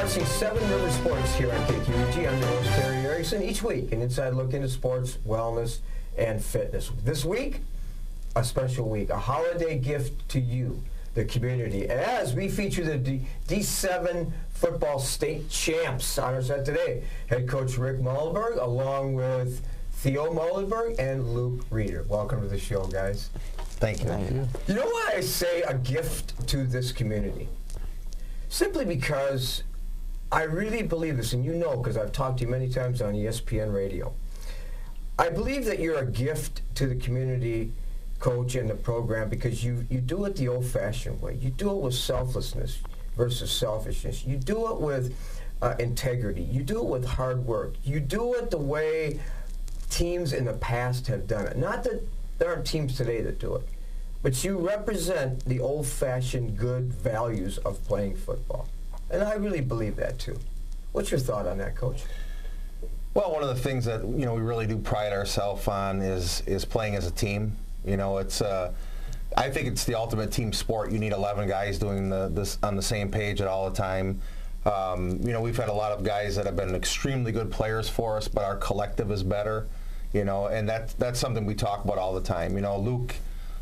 Discussing Seven River Sports here on KQEG. I'm your host, Terry Erickson. Each week, an inside look into sports, wellness, and fitness. This week, a special week, a holiday gift to you, the community, as we feature the D7 football state champs on our set today. Head coach Rick Muellenberg, along with Theo Muellenberg and Luke Reeder. Welcome to the show, guys. Thank you. Thank you. You know why I say a gift to this community? Simply because I really believe this, and you know because I've talked to you many times on ESPN radio. I believe that you're a gift to the community, coach, and the program because you do it the old-fashioned way. You do it with selflessness versus selfishness. You do it with integrity. You do it with hard work. You do it the way teams in the past have done it. Not that there aren't teams today that do it, but you represent the old-fashioned good values of playing football. And I really believe that, too. What's your thought on that, Coach? Well, one of the things that, we really do pride ourselves on is playing as a team. It's I think it's the ultimate team sport. You need 11 guys doing this on the same page at all the time. We've had a lot of guys that have been extremely good players for us, but our collective is better, and that's something we talk about all the time. Luke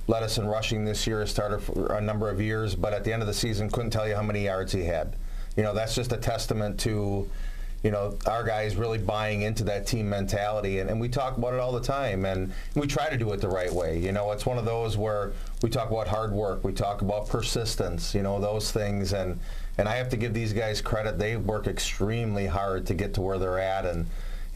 led us in rushing this year, started for a number of years, but at the end of the season couldn't tell you how many yards he had. That's just a testament to, our guys really buying into that team mentality, and we talk about it all the time, and we try to do it the right way. It's one of those where we talk about hard work, we talk about persistence, those things, and I have to give these guys credit. They work extremely hard to get to where they're at, and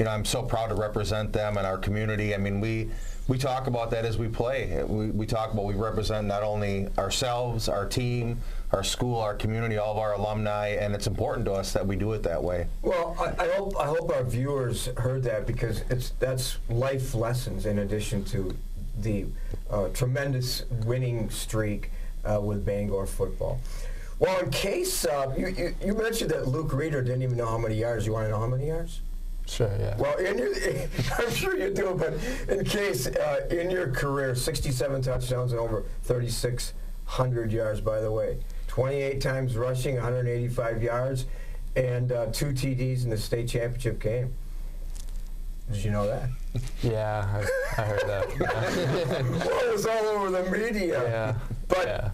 I'm so proud to represent them and our community. I mean, we talk about that as we play. We talk about we represent not only ourselves, our team, our school, our community, all of our alumni, and it's important to us that we do it that way. Well, I hope our viewers heard that because that's life lessons in addition to the tremendous winning streak with Bangor football. Well, in case you mentioned that Luke Reeder didn't even know how many yards. You want to know how many yards? Sure, yeah. Well, I'm sure you do, but in case, in your career, 67 touchdowns and over 3,600 yards, by the way. 28 times rushing, 185 yards, and 2 TDs in the state championship game. Did you know that? Yeah, I heard that. Well, it was all over the media. Yeah. But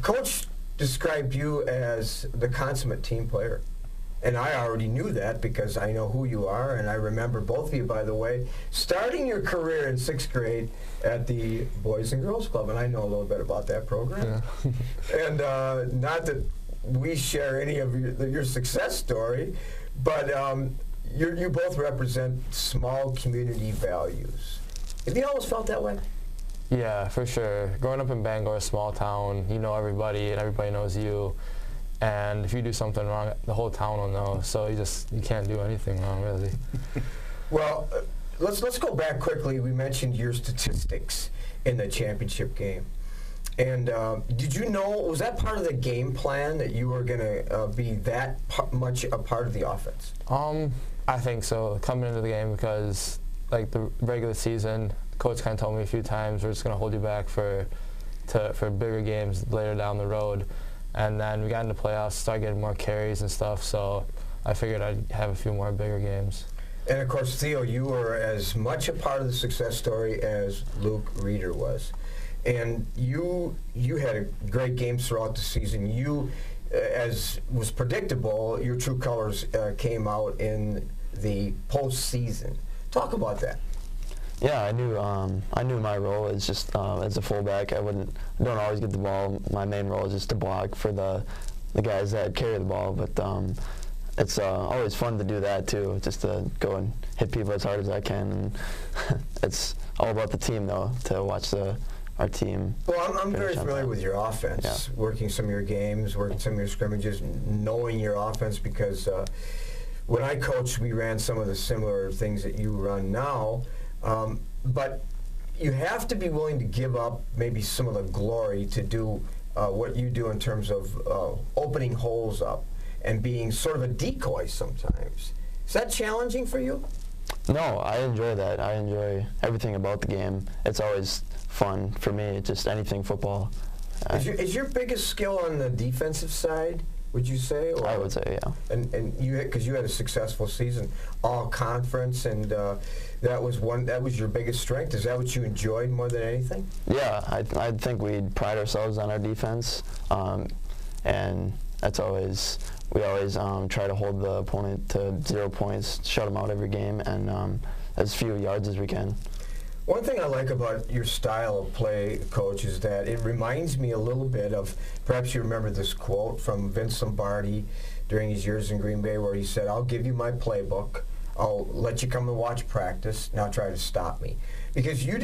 Coach described you as the consummate team player. And I already knew that because I know who you are, and I remember both of you, by the way, starting your career in 6th grade at the Boys and Girls Club, and I know a little bit about that program. Yeah. And not that we share any of your success story, but you both represent small community values. Have you always felt that way? Yeah, for sure. Growing up in Bangor, a small town, you know everybody, and everybody knows you. And if you do something wrong, the whole town will know. So you can't do anything wrong, really. Well, let's go back quickly. We mentioned your statistics in the championship game. And did you know, was that part of the game plan that you were going to be that much a part of the offense? I think so, coming into the game, because like the regular season, the coach kind of told me a few times, we're just going to hold you back for bigger games later down the road. And then we got into playoffs, started getting more carries and stuff, so I figured I'd have a few more bigger games. And, of course, Theo, you were as much a part of the success story as Luke Reeder was. And you had great games throughout the season. You, as was predictable, your true colors came out in the postseason. Talk about that. Yeah, I knew my role is just as a fullback. I don't always get the ball. My main role is just to block for the guys that carry the ball. But it's always fun to do that too, just to go and hit people as hard as I can. And it's all about the team though, to watch our team. Well, I'm very familiar with your offense, working some of your games, working some of your scrimmages, knowing your offense because when I coached, we ran some of the similar things that you run now. But you have to be willing to give up maybe some of the glory to do what you do in terms of opening holes up and being sort of a decoy sometimes. Is that challenging for you? No, I enjoy that. I enjoy everything about the game. It's always fun for me, just anything football. Is your biggest skill on the defensive side would you say? Or, I would say, yeah. And because you had a successful season, all conference, and that was your biggest strength. Is that what you enjoyed more than anything? Yeah, I think we pride ourselves on our defense, and we always try to hold the opponent to 0 points, shut them out every game, and as few yards as we can. One thing I like about your style of play, Coach, is that it reminds me a little bit of, perhaps you remember this quote from Vince Lombardi during his years in Green Bay, where he said, "I'll give you my playbook. I'll let you come and watch practice. Now try to stop me." Because your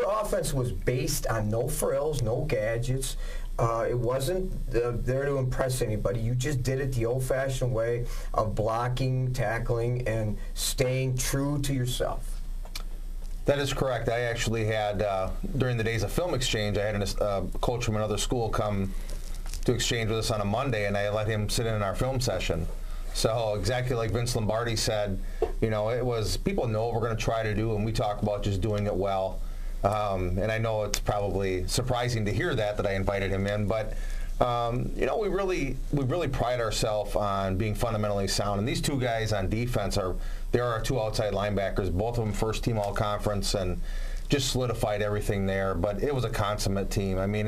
offense was based on no frills, no gadgets. It wasn't there to impress anybody. You just did it the old-fashioned way of blocking, tackling, and staying true to yourself. That is correct. I actually had, during the days of film exchange, I had a coach from another school come to exchange with us on a Monday, and I let him sit in our film session. So exactly like Vince Lombardi said, it was, people know what we're going to try to do, and we talk about just doing it well. And I know it's probably surprising to hear that I invited him in, but we really pride ourselves on being fundamentally sound. And these two guys on defense are our two outside linebackers, both of them first team all conference, and just solidified everything there. But it was a consummate team. I mean,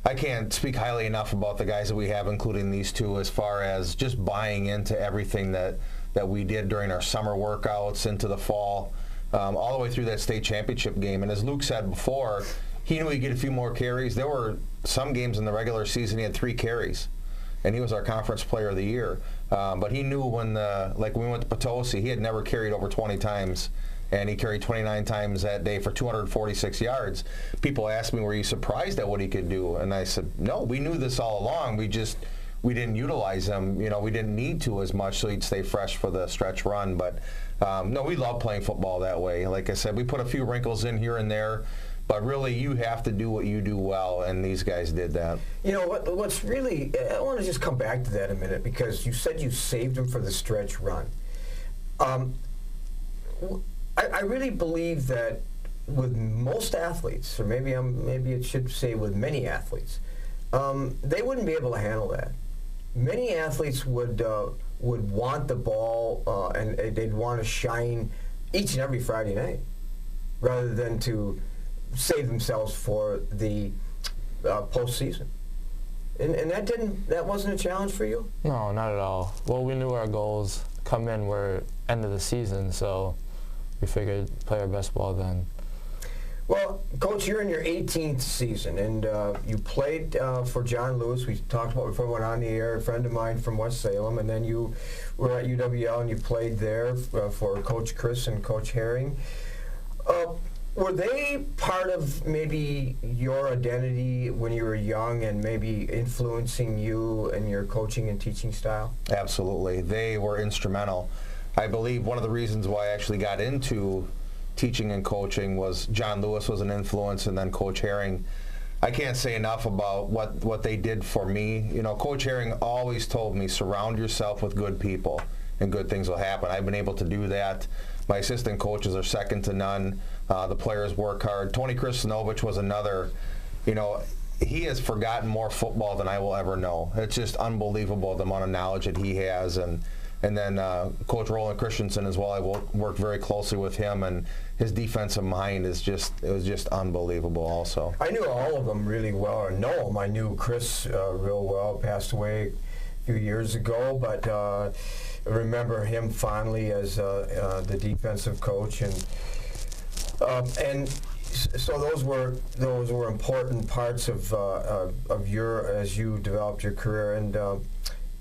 I can't speak highly enough about the guys that we have, including these two, as far as just buying into everything that we did during our summer workouts into the fall, all the way through that state championship game. And as Luke said before, he knew he'd get a few more carries. There were some games in the regular season he had 3 carries, and he was our conference player of the year. But he knew when we went to Potosi, he had never carried over 20 times, and he carried 29 times that day for 246 yards. People asked me, were you surprised at what he could do? And I said, no, we knew this all along. We didn't utilize him. We didn't need to as much, so he'd stay fresh for the stretch run. But no, we love playing football that way. Like I said, we put a few wrinkles in here and there, but really you have to do what you do well, and these guys did that. What's really, I want to just come back to that a minute, because you said you saved him for the stretch run. I really believe that with most athletes, or maybe it should say with many athletes, they wouldn't be able to handle that. Many athletes would want the ball, and they'd want to shine each and every Friday night, rather than to save themselves for the postseason. And that wasn't a challenge for you? No, not at all. Well, we knew our goals come in were end of the season, so we figured play our best ball then. Well, Coach, you're in your 18th season, and you played for John Lewis. We talked about before we went on the air, a friend of mine from West Salem, and then you were at UWL and you played there for Coach Chris and Coach Herring. Were they part of maybe your identity when you were young and maybe influencing you and your coaching and teaching style? Absolutely. They were instrumental. I believe one of the reasons why I actually got into teaching and coaching was John Lewis was an influence, and then Coach Herring. I can't say enough about what they did for me. Coach Herring always told me, surround yourself with good people and good things will happen. I've been able to do that. My assistant coaches are second to none. The players work hard. Tony Kristanovich was another. He has forgotten more football than I will ever know. It's just unbelievable the amount of knowledge that he has. And then Coach Roland Christensen as well. I worked very closely with him, and his defensive mind was just unbelievable also. I knew all of them really well, or know them. I knew Chris real well, passed away a few years ago, but I remember him fondly as the defensive coach, and so those were important parts of your, as you developed your career.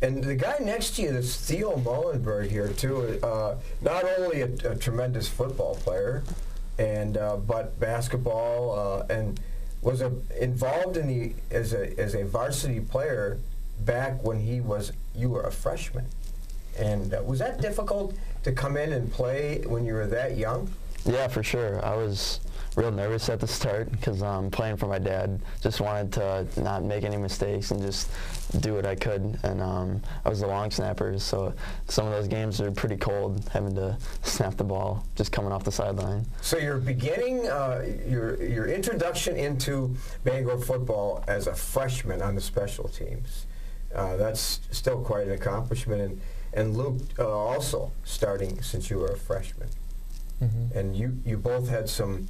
And the guy next to you, this Theo Muellenberg here too, not only a tremendous football player, but basketball, and was involved in as a varsity player back when you were a freshman. And was that difficult to come in and play when you were that young? Yeah, for sure. I was real nervous at the start because playing for my dad. Just wanted to not make any mistakes and just do what I could. And I was a long snapper, so some of those games are pretty cold, having to snap the ball just coming off the sideline. So you're beginning your introduction into Bangor football as a freshman on the special teams. That's still quite an accomplishment. And Luke also starting since you were a freshman. Mm-hmm. And you both had some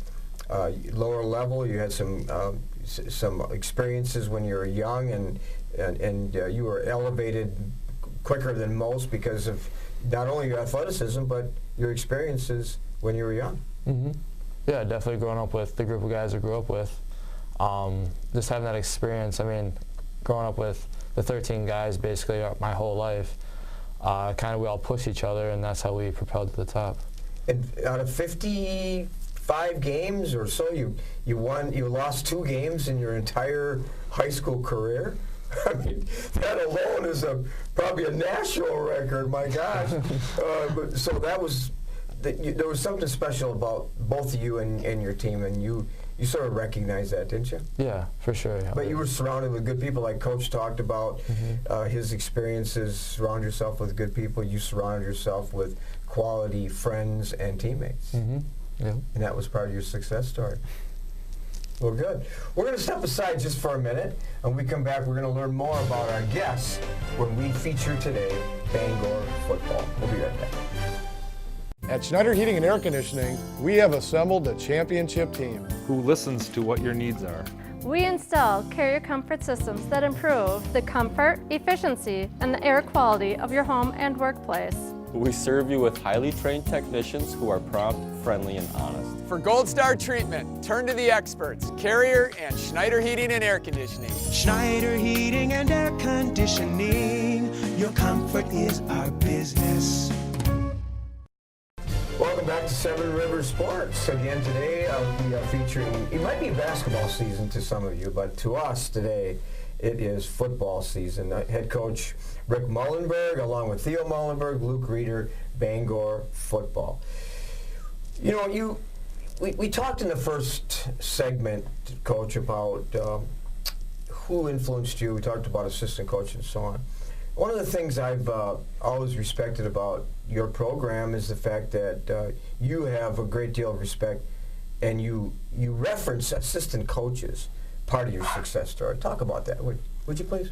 lower level. You had some experiences when you were young, and you were elevated quicker than most because of not only your athleticism but your experiences when you were young. Mm-hmm. Yeah, definitely growing up with the group of guys I grew up with. Just having that experience, I mean, growing up with the 13 guys basically my whole life, kind of we all push each other, and that's how we propelled to the top. And out of 55 games or so, you lost 2 games in your entire high school career. I mean, that alone is probably a national record. My gosh! So that was there was something special about both of you and your team, and you sort of recognized that, didn't you? Yeah, for sure. Yeah. But you were surrounded with good people, like Coach talked about. Mm-hmm. His experiences. Surround yourself with good people. You surrounded yourself with quality friends and teammates. Mm-hmm. Yeah. And that was part of your success story. Well, good. We're going to step aside just for a minute, and when we come back, we're going to learn more about our guests when we feature today Bangor football. We'll be right back. At Schneider Heating and Air Conditioning, we have assembled a championship team who listens to what your needs are. We install carrier comfort systems that improve the comfort, efficiency, and the air quality of your home and workplace. We serve you with highly trained technicians who are prompt, friendly, and honest. For Gold Star treatment, turn to the experts, Carrier and Schneider Heating and Air Conditioning. Schneider Heating and Air Conditioning, your comfort is our business. Welcome back to Seven Rivers Sports. Again today, we are featuring, it might be basketball season to some of you, but to us today, it is football season. Head coach Rick Muellenberg, along with Theo Muellenberg, Luke Reeder, Bangor football. You know, we talked in the first segment, Coach, about who influenced you. We talked about assistant coach and so on. One of the things I've always respected about your program is the fact that you have a great deal of respect, and you reference assistant coaches, part of your success story. Talk about that, would you please?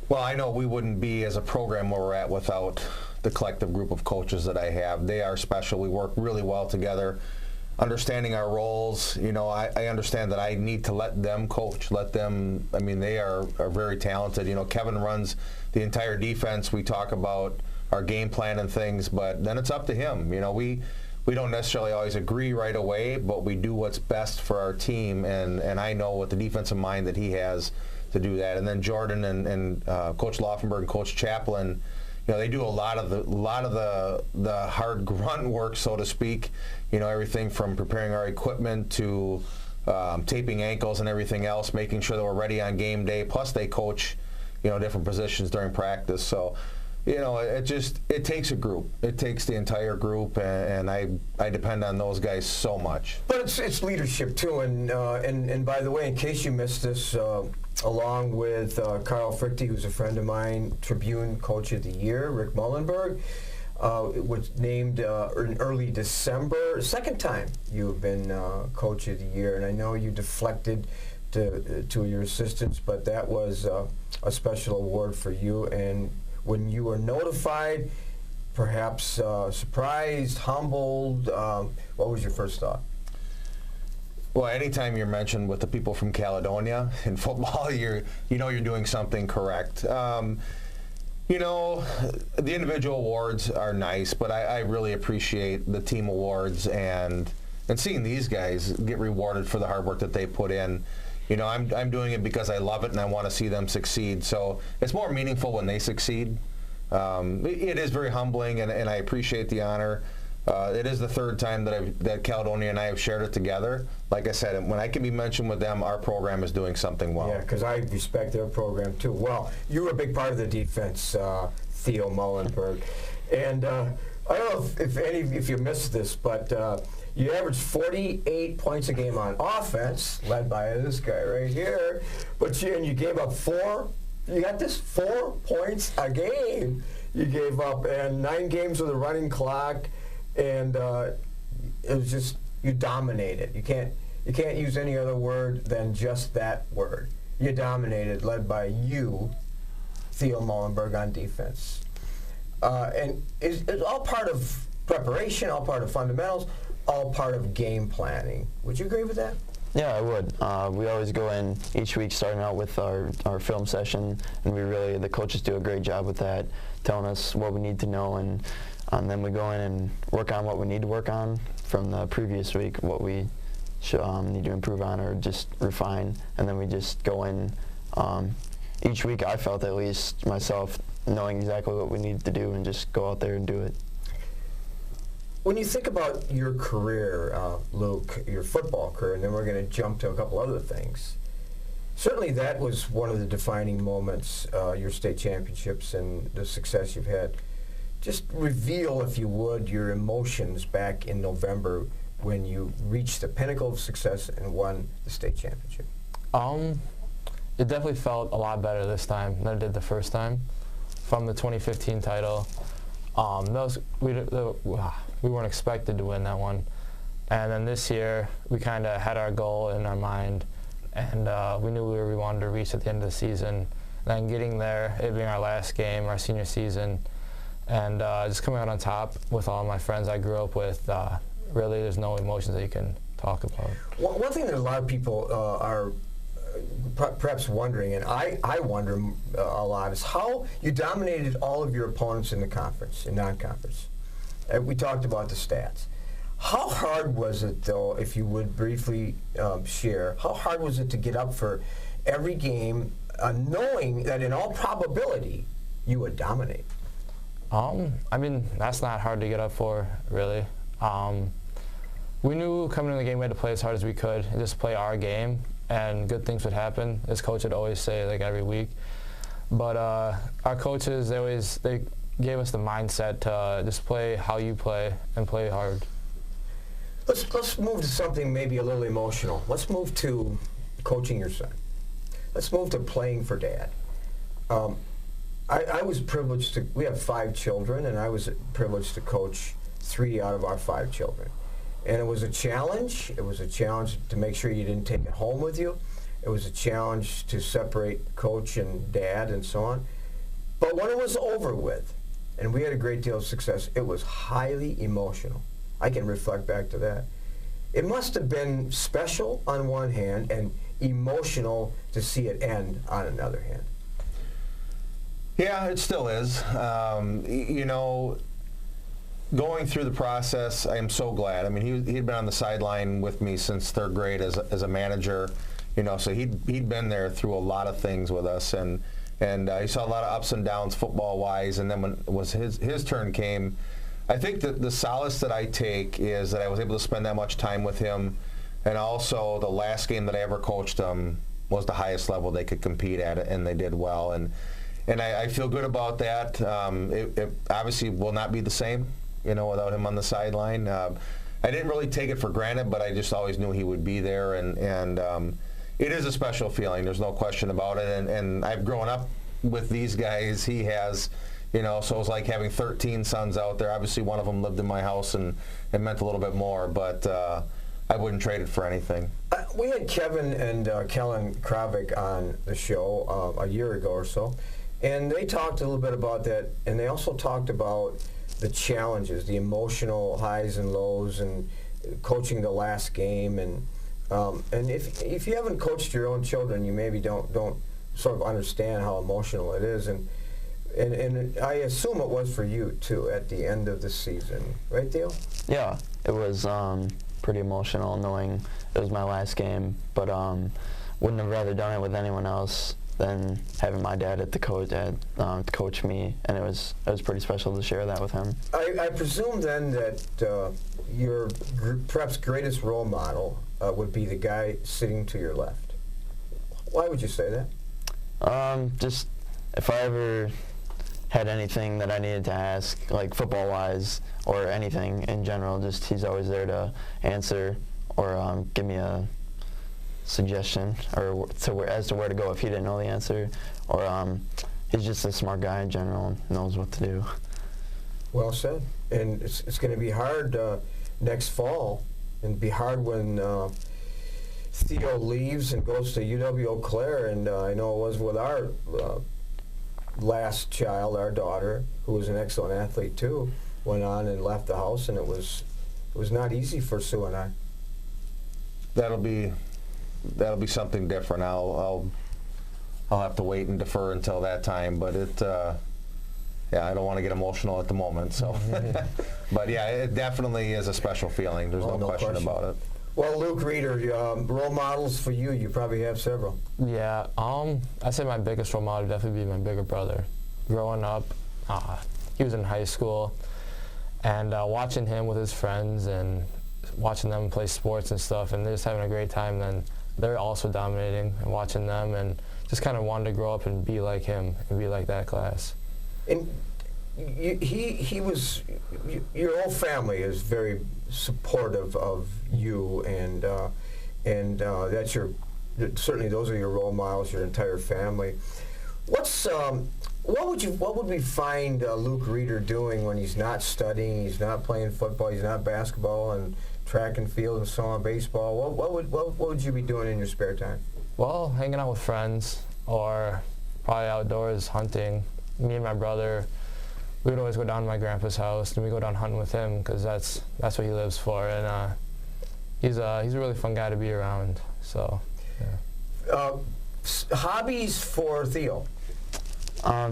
Well, I know we wouldn't be as a program where we're at without the collective group of coaches that I have. They are special. We work really well together, understanding our roles. You know, I understand that I need to let them coach, let them, I mean, they are very talented. You know, Kevin runs the entire defense. We talk about our game plan and things, but then it's up to him. You know, we don't necessarily always agree right away, but we do what's best for our team, and I know what the defensive mind that he has to do that. And then Jordan and Coach Laufenberg and Coach Chaplin, you know, they do a lot of the hard grunt work, so to speak. You know, everything from preparing our equipment to taping ankles and everything else, making sure that we're ready on game day. Plus, they coach, you know, different positions during practice. So, you know, it takes a group. It takes the entire group, and I depend on those guys so much. But it's leadership too, and by the way, in case you missed this, along with Carl Frichte, who's a friend of mine, Tribune Coach of the Year, Rick Muellenberg, was named in early December. Second time you've been Coach of the Year, and I know you deflected to your assistants, but that was a special award for you. And when you were notified, perhaps surprised, humbled, what was your first thought? Well, anytime you're mentioned with the people from Caledonia in football, you know you're doing something correct. You know, the individual awards are nice, but I really appreciate the team awards and seeing these guys get rewarded for the hard work that they put in. You know, I'm doing it because I love it and I want to see them succeed. So it's more meaningful when they succeed. It is very humbling, and I appreciate the honor. It is the third time that Caledonia and I have shared it together. Like I said, when I can be mentioned with them, our program is doing something well. Yeah, because I respect their program too. Well, you were a big part of the defense, Theo Muellenberg. And I don't know if you missed this, but you averaged 48 points a game on offense, led by this guy right here. But you gave up 4 points a game you gave up, and 9 games with a running clock. And it was just, you dominated. You can't use any other word than just that word. You dominated, led by you, Theo Muellenberg on defense. And it's all part of preparation, all part of fundamentals, all part of game planning. Would you agree with that? Yeah, I would. We always go in each week starting out with our film session, and the coaches do a great job with that, telling us what we need to know, and then we go in and work on what we need to work on from the previous week, what we should, need to improve on or just refine, and then we just go in each week, I felt at least myself, knowing exactly what we need to do and just go out there and do it. When you think about your career, Luke, your football career, and then we're going to jump to a couple other things, certainly that was one of the defining moments, your state championships and the success you've had. Just reveal, if you would, your emotions back in November when you reached the pinnacle of success and won the state championship. It definitely felt a lot better this time than it did the first time. From the 2015 title, we weren't expected to win that one. And then this year, we kind of had our goal in our mind, and we knew where we wanted to reach at the end of the season. And then getting there, it being our last game, our senior season, and just coming out on top with all my friends I grew up with, really there's no emotions that you can talk about. One thing that a lot of people are perhaps wondering, and I wonder a lot, is how you dominated all of your opponents in the conference, in non-conference. We talked about the stats. How hard was it, though, if you would briefly share, how hard was it to get up for every game knowing that in all probability you would dominate? I mean, that's not hard to get up for, really. We knew coming into the game we had to play as hard as we could and just play our game, and good things would happen, as coach would always say, like every week. But our coaches, they gave us the mindset to just play how you play and play hard. Let's move to something maybe a little emotional. Let's move to coaching your son. Let's move to playing for Dad. I was privileged to, we have 5 children, and I was privileged to coach 3 out of our 5 children. And it was a challenge. It was a challenge to make sure you didn't take it home with you. It was a challenge to separate coach and dad and so on. But when it was over with, and we had a great deal of success, it was highly emotional. I can reflect back to that. It must have been special on one hand and emotional to see it end on another hand. Yeah, it still is. You know, going through the process, I am so glad. I mean, he'd been on the sideline with me since 3rd grade as a manager, you know, so he'd been there through a lot of things with us, and he saw a lot of ups and downs football-wise, and then when it was his turn came, I think that the solace that I take is that I was able to spend that much time with him, and also the last game that I ever coached him was the highest level they could compete at, and they did well, and I feel good about that. It obviously will not be the same, you know, without him on the sideline. I didn't really take it for granted, but I just always knew he would be there, and it is a special feeling. There's no question about it, and I've grown up with these guys. He has, you know, so it was like having 13 sons out there. Obviously, one of them lived in my house, and it meant a little bit more, but I wouldn't trade it for anything. We had Kevin and Kellen Kravik on the show a year ago or so, and they talked a little bit about that, and they also talked about the challenges, the emotional highs and lows, and coaching the last game, and if you haven't coached your own children, you maybe don't sort of understand how emotional it is, and I assume it was for you too at the end of the season, right, Theo? Yeah, it was pretty emotional knowing it was my last game, but wouldn't have rather done it with anyone else than having my dad at the coach to coach me, and it was pretty special to share that with him. I presume then that your perhaps greatest role model would be the guy sitting to your left. Why would you say that? Just if I ever had anything that I needed to ask, like football-wise or anything in general, just he's always there to answer or give me a suggestion or as to where to go if he didn't know the answer, or he's just a smart guy in general and knows what to do. Well said. And it's going to be hard next fall, and be hard when Theo leaves and goes to UW Eau Claire, and I know it was with our last child, our daughter, who was an excellent athlete too, went on and left the house, and it was not easy for Sue and I. That'll be something different. I'll have to wait and defer until that time, but I don't want to get emotional at the moment. So, but yeah, it definitely is a special feeling. There's no question about it. Well, Luke Reeder, role models for you. You probably have several. Yeah, I'd say my biggest role model would definitely be my bigger brother. Growing up, he was in high school, and watching him with his friends and watching them play sports and stuff, and they're just having a great time. Then they're also dominating, and watching them, and just kind of wanted to grow up and be like him and be like that class. And he was. Your whole family is very supportive of you, and that's certainly those are your role models. Your entire family. What would we find Luke Reeder doing when he's not studying, he's not playing football, he's not basketball and track and field and so on, baseball? What would you be doing in your spare time? Well, hanging out with friends, or probably outdoors hunting. Me and my brother, we would always go down to my grandpa's house, and we go down hunting with him because that's what he lives for, and he's a really fun guy to be around. So, yeah. Hobbies for Theo?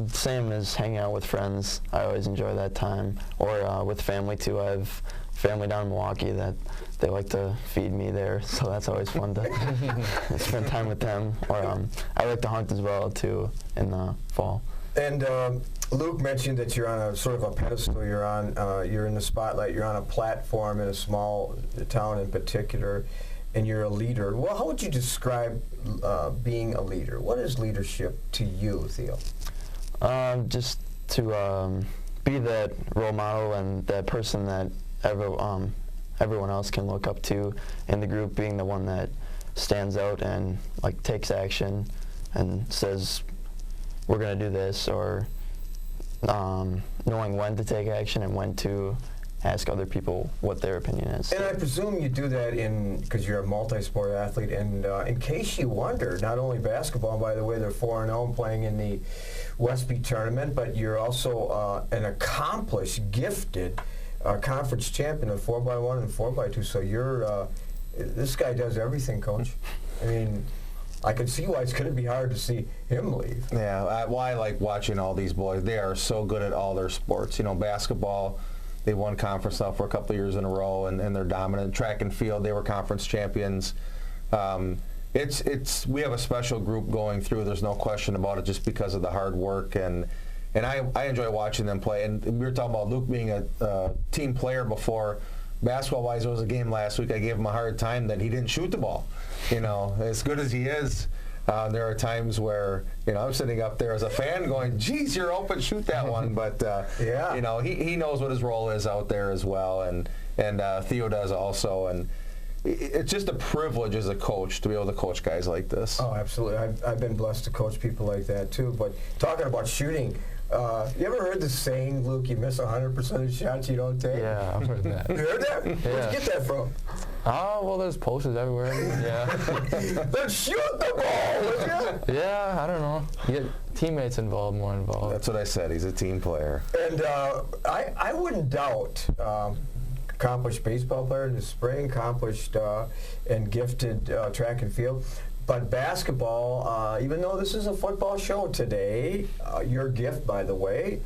Same as hanging out with friends. I always enjoy that time, or with family too. I have family down in Milwaukee that they like to feed me there, so that's always fun to spend time with them. Or I like to hunt as well too in the fall. And Luke mentioned that you're on a sort of a pedestal. You're in the spotlight. You're on a platform in a small town in particular, and you're a leader. Well, how would you describe being a leader? What is leadership to you, Theo? Just to be that role model and that person that everyone else can look up to in the group, being the one that stands out and takes action and says, we're going to do this, or knowing when to take action and when to ask other people what their opinion is. And I presume you do that because you're a multi-sport athlete, and in case you wonder, not only basketball, by the way, they're 4-0 playing in the Westby tournament, but you're also an accomplished, gifted conference champion of 4x1 and 4x2, so this guy does everything, Coach. I mean, I can see why it's going to be hard to see him leave. Yeah, I like watching all these boys. They are so good at all their sports. You know, basketball, they won conference now for a couple of years in a row, and they're dominant. Track and field, they were conference champions. We have a special group going through. There's no question about it, just because of the hard work, and I enjoy watching them play. And we were talking about Luke being a team player before. Basketball-wise, there was a game last week. I gave him a hard time that he didn't shoot the ball. You know, as good as he is, there are times where, I'm sitting up there as a fan going, geez, you're open, shoot that one. But, yeah. He knows what his role is out there as well, and Theo does also. And it's just a privilege as a coach to be able to coach guys like this. Oh, absolutely. I've been blessed to coach people like that, too. But talking about shooting, you ever heard the saying, Luke, you miss 100% of the shots you don't take? Yeah, I've heard that. You heard that? Yeah. Where'd you get that from? Oh, well, there's posters everywhere. Yeah. Then shoot the ball, would you? Yeah, I don't know. You get teammates more involved. That's what I said. He's a team player. And I wouldn't doubt accomplished baseball player in the spring, accomplished and gifted track and field. But basketball, even though this is a football show today, your gift, by the way,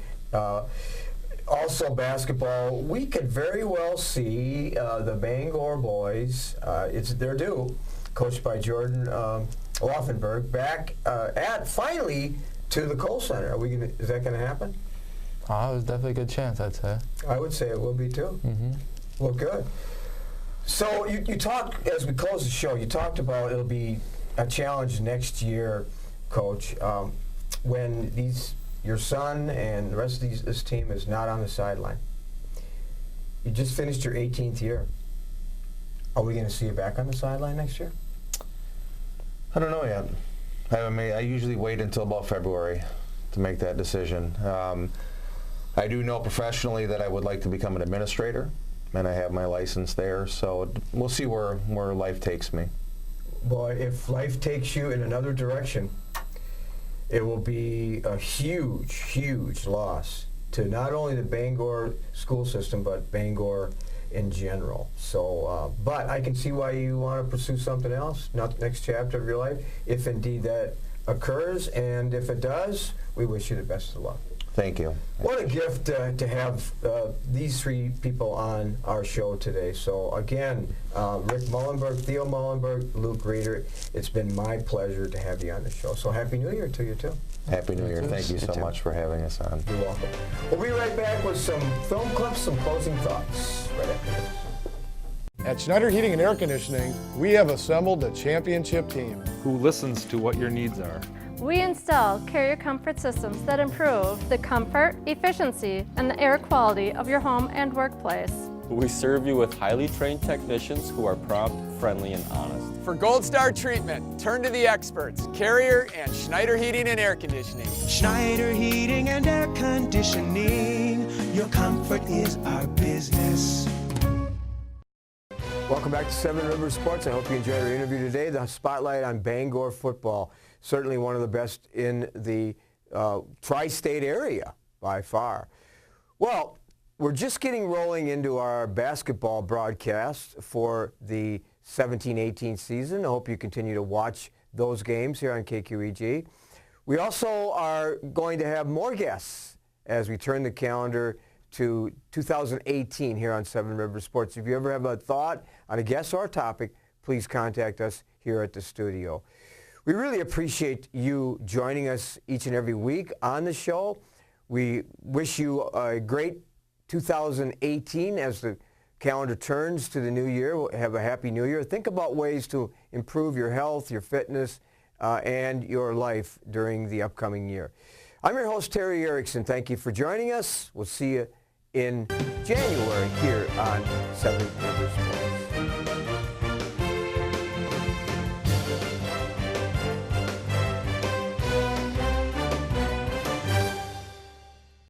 also municipal, we could very well see the Bangor boys, it's their due, coached by Jordan Laufenberg, back finally to the Kohl Center. Is that going to happen? There's definitely a good chance, I'd say. I would say it will be too. Mm-hmm. Well, good. So you talked, as we close the show, you talked about it'll be a challenge next year, Coach, when your son and the rest of this team is not on the sideline. You just finished your 18th year. Are we going to see you back on the sideline next year? I don't know yet. I usually wait until about February to make that decision. I do know professionally that I would like to become an administrator, and I have my license there, so we'll see where life takes me. Boy, if life takes you in another direction, it will be a huge, huge loss to not only the Bangor school system, but Bangor in general. So, but I can see why you want to pursue something else, not next chapter of your life, if indeed that occurs, and if it does, we wish you the best of luck. Thank you. What a gift to have these three people on our show today. So again, Rick Muellenberg, Theo Muellenberg, Luke Reeder, it's been my pleasure to have you on the show. So Happy New Year to you too. Happy New Year. Thank you so much for having us on. You're welcome. We'll be right back with some film clips, some closing thoughts right after this. At Schneider Heating and Air Conditioning, we have assembled a championship team. Who listens to what your needs are. We install carrier comfort systems that improve the comfort, efficiency, and the air quality of your home and workplace. We serve you with highly trained technicians who are prompt, friendly, and honest. For Gold Star treatment, turn to the experts, Carrier and Schneider Heating and Air Conditioning. Schneider Heating and Air Conditioning. Your comfort is our business. Welcome back to Seven Rivers Sports. I hope you enjoyed our interview today. The spotlight on Bangor football. Certainly one of the best in the tri-state area by far. Well, we're just getting rolling into our basketball broadcast for the 17-18 season. I hope you continue to watch those games here on KQEG. We also are going to have more guests as we turn the calendar to 2018 here on Seven Rivers Sports. If you ever have a thought on a guest or a topic, please contact us here at the studio. We really appreciate you joining us each and every week on the show. We wish you a great 2018 as the calendar turns to the new year. We'll have a happy new year. Think about ways to improve your health, your fitness, and your life during the upcoming year. I'm your host, Terry Erickson. Thank you for joining us. We'll see you in January here on Seven Rivers Sports.